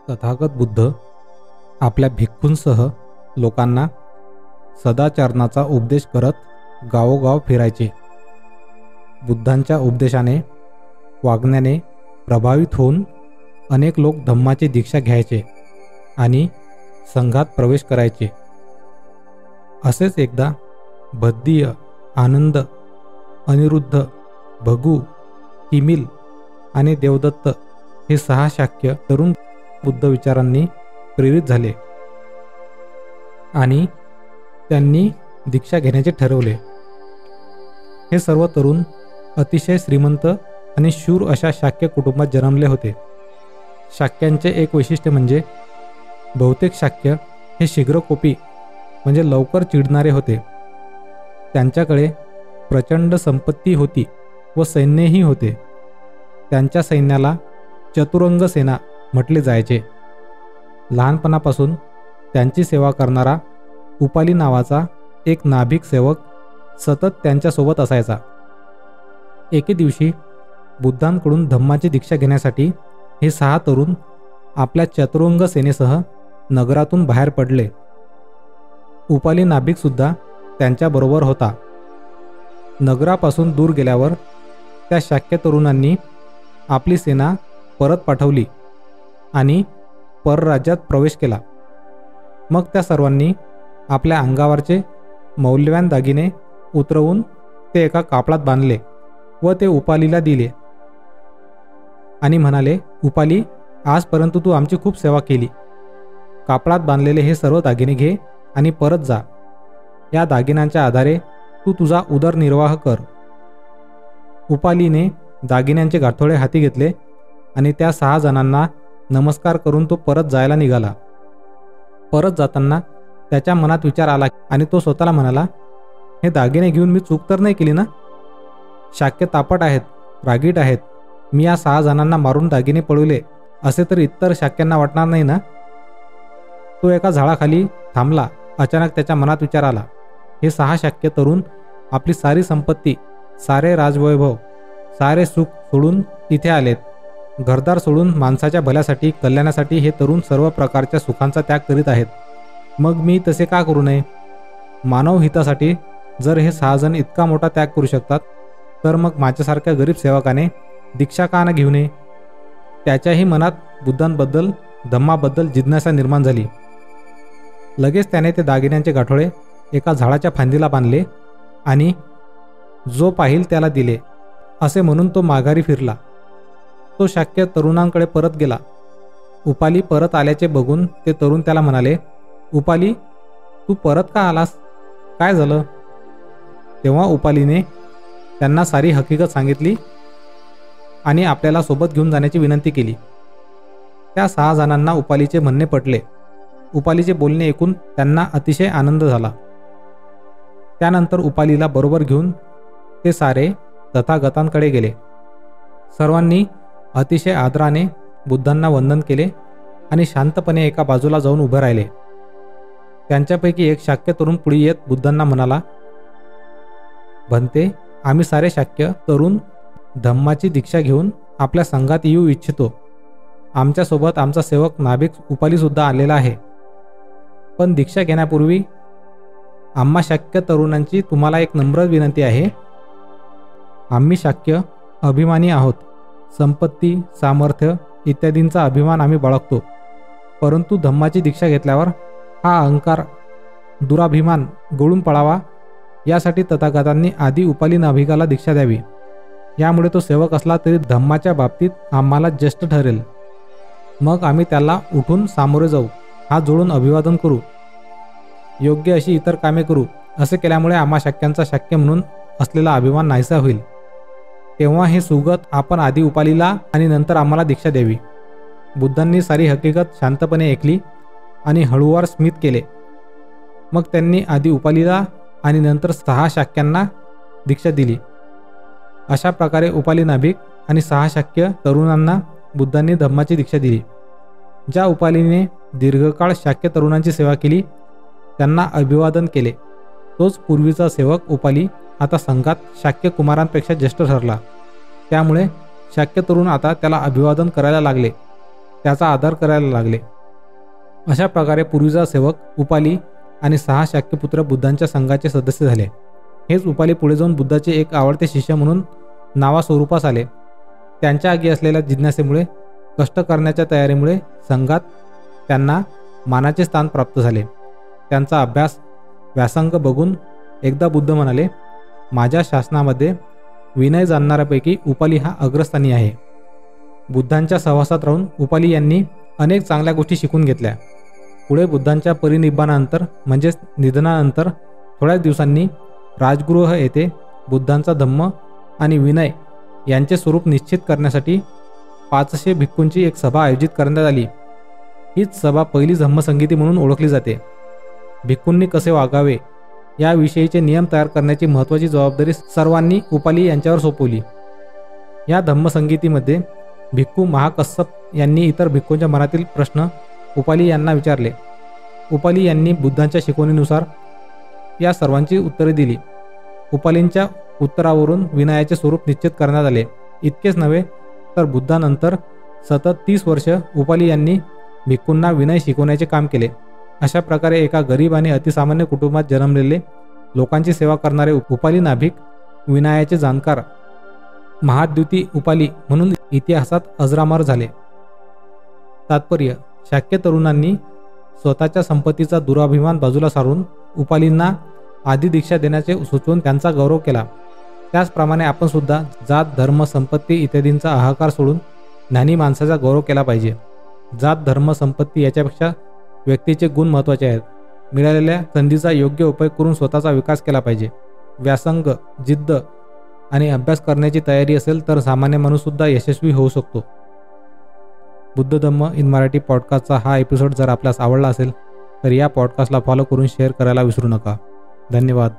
तथागत बुद्ध आपल्या भिक्खूंसह लोकांना सदाचरणाचा उपदेश करत गावोगाव फिरायचे. बुद्धांच्या उपदेशाने वागण्याने प्रभावित होऊन अनेक लोक धम्माची दीक्षा घ्यायचे आणि संघात प्रवेश करायचे. असेच एकदा बद्दीय, आनंद, अनिरुद्ध, भगू, किमिल आणि देवदत्त हे 6 शाक्य तरुण बुद्ध विचारांनी प्रेरित झाले आणि त्यांनी दीक्षा घेण्याचे ठरवले. हे सर्व तरुण अतिशय श्रीमंत आणि शूर अशा शाक्य कुटुंबात जन्मले होते. शाक्यांचे एक वैशिष्ट्य म्हणजे बहुतेक शाक्य हे शीघ्रकोपी म्हणजे लवकर चिडणारे होते. त्यांच्याकडे प्रचंड संपत्ती होती व सैन्यही होते. त्यांच्या सैन्याला चतुरंग सेना म्हटले जायचे. लहानपणापासून त्यांची सेवा करणारा उपाली नावाचा एक नाभिक सेवक सतत त्यांच्यासोबत असायचा. एके दिवशी बुद्धांकडून धम्माची दीक्षा घेण्यासाठी हे 6 तरुण आपल्या चतुरंग सेनेसह नगरातून बाहेर पडले. उपाली नाभिकसुद्धा त्यांच्याबरोबर होता. नगरापासून दूर गेल्यावर त्या शाक्य तरुणांनी आपली सेना परत पाठवली आणि परराज्यात प्रवेश केला. मग त्या सर्वांनी आपल्या अंगावरचे मौल्यवान दागिने उतरवून ते एका कापडात बांधले व ते उपालीला दिले आणि म्हणाले, उपाली, आजपर्यंत तू आमची खूप सेवा केली. कापडात बांधलेले हे सर्व दागिने घे आणि परत जा. या दागिन्यांच्या आधारे तू तुझा उदरनिर्वाह कर. उपालीने दागिन्यांचे गाठोडे हाती घेतले आणि त्या 6 जणांना नमस्कार करून तो परत जायला निघाला. परत जाताना त्याच्या मनात विचार आला आणि तो स्वतःला म्हणाला, हे दागिने घेऊन मी चूक तर नाही केली ना? शाक्य तापट आहेत, रागीट आहेत. मी या 6 जणांना मारून दागिने पळवले असे तर इतर शाक्यांना वाटणार नाही ना? तो एका झाडाखाली थांबला. अचानक त्याच्या मनात विचार आला, हे 6 शाक्य तरुण आपली सारी संपत्ती, सारे राजवैभव, सारे सुख सोडून इथे आलेत. घरदार सोडून माणसाच्या भल्यासाठी, कल्याणासाठी हे तरुण सर्व प्रकारच्या सुखांचा त्याग करीत आहेत. मग मी तसे का करू नये? मानव हितासाठी जर हे 6 जण इतका मोठा त्याग करू शकतात तर मग माझ्यासारख्या गरीब सेवकाने दीक्षा का न घेऊ नये? त्याच्याही मनात बुद्धांबद्दल, धम्माबद्दल जिज्ञासा निर्माण झाली. लगेच त्याने ते दागिन्यांचे गाठोडे एका झाडाच्या फांदीला बांधले आणि जो पाहिल त्याला दिले असे म्हणून तो माघारी फिरला. तो शाक्य तरुणांकडे परत गेला. उपाली परत आल्याचे बघून ते तरुण त्याला म्हणाले, उपाली, तू परत का आलास? काय झालं? तेव्हा उपालीने त्यांना सारी हकीकत सांगितली आणि आपल्याला सोबत घेऊन जाण्याची विनंती केली. त्या 6 जणांना उपालीचे म्हणणे पटले. उपालीचे बोलणे ऐकून त्यांना अतिशय आनंद झाला. त्यानंतर उपालीला बरोबर घेऊन ते सारे तथागतांकडे गेले. सर्वांनी अतिशय आदराने बुद्धांना वंदन केले आणि शांतपणे एका बाजूला जाऊन उभे राहिले. त्यांच्यापैकी एक शाक्य तरुण पुढे येत बुद्धांना म्हणाला, भंते, आम्ही सारे शाक्य तरुण धम्माची दीक्षा घेऊन आपल्या संघात येऊ इच्छितो. आमच्यासोबत आमचा सेवक नाभिक उपालीसुद्धा आलेला आहे. पण दीक्षा घेण्यापूर्वी आम्हा शाक्य तरुणांची तुम्हाला एक नम्र विनंती आहे. आम्ही शाक्य अभिमानी आहोत. संपत्ती, सामर्थ्य इत्यादींचा अभिमान आम्ही बाळगतो. परंतु धम्माची दीक्षा घेतल्यावर हा अहंकार, दुराभिमान गळून पडावा यासाठी तथागतांनी आधी उपाली नाभिकाला दीक्षा द्यावी. यामुळे तो सेवक असला तरी धम्माच्या बाबतीत आम्हाला ज्येष्ठ ठरेल. मग आम्ही त्याला उठून सामोरे जाऊ, हात जोडून अभिवादन करू, योग्य अशी इतर कामे करू. असे केल्यामुळे आम्हा शाक्यांचा शाक्य म्हणून असलेला अभिमान नाहीसा होईल. तेव्हा हे सुगत आपण आधी उपालीला आणि नंतर आम्हाला दीक्षा द्यावी. बुद्धांनी सारी हकीकत शांतपणे ऐकली आणि हळूवार स्मित केले. मग त्यांनी आधी उपालीला आणि नंतर 6 शाक्यांना दीक्षा दिली. अशा प्रकारे उपाली नाभिक आणि 6 शाक्य तरुणांना बुद्धांनी धम्माची दीक्षा दिली. ज्या उपालीने दीर्घकाळ शाक्य तरुणांची सेवा केली त्यांना अभिवादन केले, तोच पूर्वीचा सेवक उपाली आता संघात शाक्य कुमारांपेक्षा ज्येष्ठ ठरला. त्यामुळे शाक्य तरुण आता त्याला अभिवादन करायला लागले. त्याचा आदर करायला लागले. अशा प्रकारे पूर्वीचा सेवक उपाली आणि 6 शाक्यपुत्र बुद्धांच्या संघाचे सदस्य झाले. हेच उपाली पुढे जाऊन बुद्धाचे एक आवडते शिष्य म्हणून नावास्वरूपास आले. त्यांच्या आगी असलेल्या जिज्ञासेमुळे, कष्ट करण्याच्या तयारीमुळे संघात त्यांना मानाचे स्थान प्राप्त झाले. त्यांचा अभ्यास व्यासंग बघून एकदा बुद्ध म्हणाले, माझ्या शासनामध्ये विनय जाणणाऱ्यापैकी उपाली हा अग्रस्थानी आहे. बुद्धांच्या सहवासात राहून उपाली यांनी अनेक चांगल्या गोष्टी शिकून घेतल्या. पुढे बुद्धांच्या परिनिब्बाणानंतर म्हणजेच निधनानंतर थोड्याच दिवसांनी राजगृह येथे बुद्धांचा धम्म आणि विनय यांचे स्वरूप निश्चित करण्यासाठी 500 भिक्खूंची एक सभा आयोजित करण्यात आली. हीच सभा पहिली धम्मसंगीती म्हणून ओळखली जाते. भिक्खूंनी कसे वागावे याविषयीचे नियम तयार करण्याची महत्त्वाची जबाबदारी सर्वांनी उपाली यांच्यावर सोपवली. या धम्मसंगीतीमध्ये भिक्खू महाकश्यप यांनी इतर भिक्खूंच्या मनातील प्रश्न उपाली यांना विचारले. उपाली यांनी बुद्धांच्या शिकवणीनुसार या सर्वांची उत्तरे दिली. उपालींच्या उत्तरावरून विनयाचे स्वरूप निश्चित करण्यात आले. इतकेच नव्हे तर बुद्धानंतर सतत 30 वर्ष उपाली यांनी भिक्खूंना विनय शिकवण्याचे काम केले. अशा प्रकारे एका गरीब आणि अतिसामान्य कुटुंबात जन्मलेले लोकांची सेवा करणारे उपाली नाभिक विनयाचे जाणकार महाद्युती उपाली म्हणून इतिहासात अजरामर झाले. तात्पर्य: शाक्य तरुणांनी स्वतःच्या संपत्तीचा दुराभिमान बाजूला सारून उपालींना आधी दीक्षा देण्याचे सुचवून त्यांचा गौरव केला. त्याचप्रमाणे आपण सुद्धा जात, धर्म, संपत्ती इत्यादींचा अहंकार सोडून ज्ञानी माणसाचा गौरव केला पाहिजे. जात, धर्म, संपत्ती याच्यापेक्षा व्यक्तीचे गुण महत्त्वाचे आहेत. मिळालेल्या संधीचा योग्य उपयोग करून स्वतःचा विकास केला पाहिजे. व्यासंग, जिद्द आणि अभ्यास करण्याची तयारी असेल तर सामान्य माणूससुद्धा यशस्वी होऊ शकतो. बुद्ध धम्म इन मराठी पॉडकास्टचा हा एपिसोड जर आपल्यास आवडला असेल तर या पॉडकास्टला फॉलो करून शेअर करायला विसरू नका. धन्यवाद.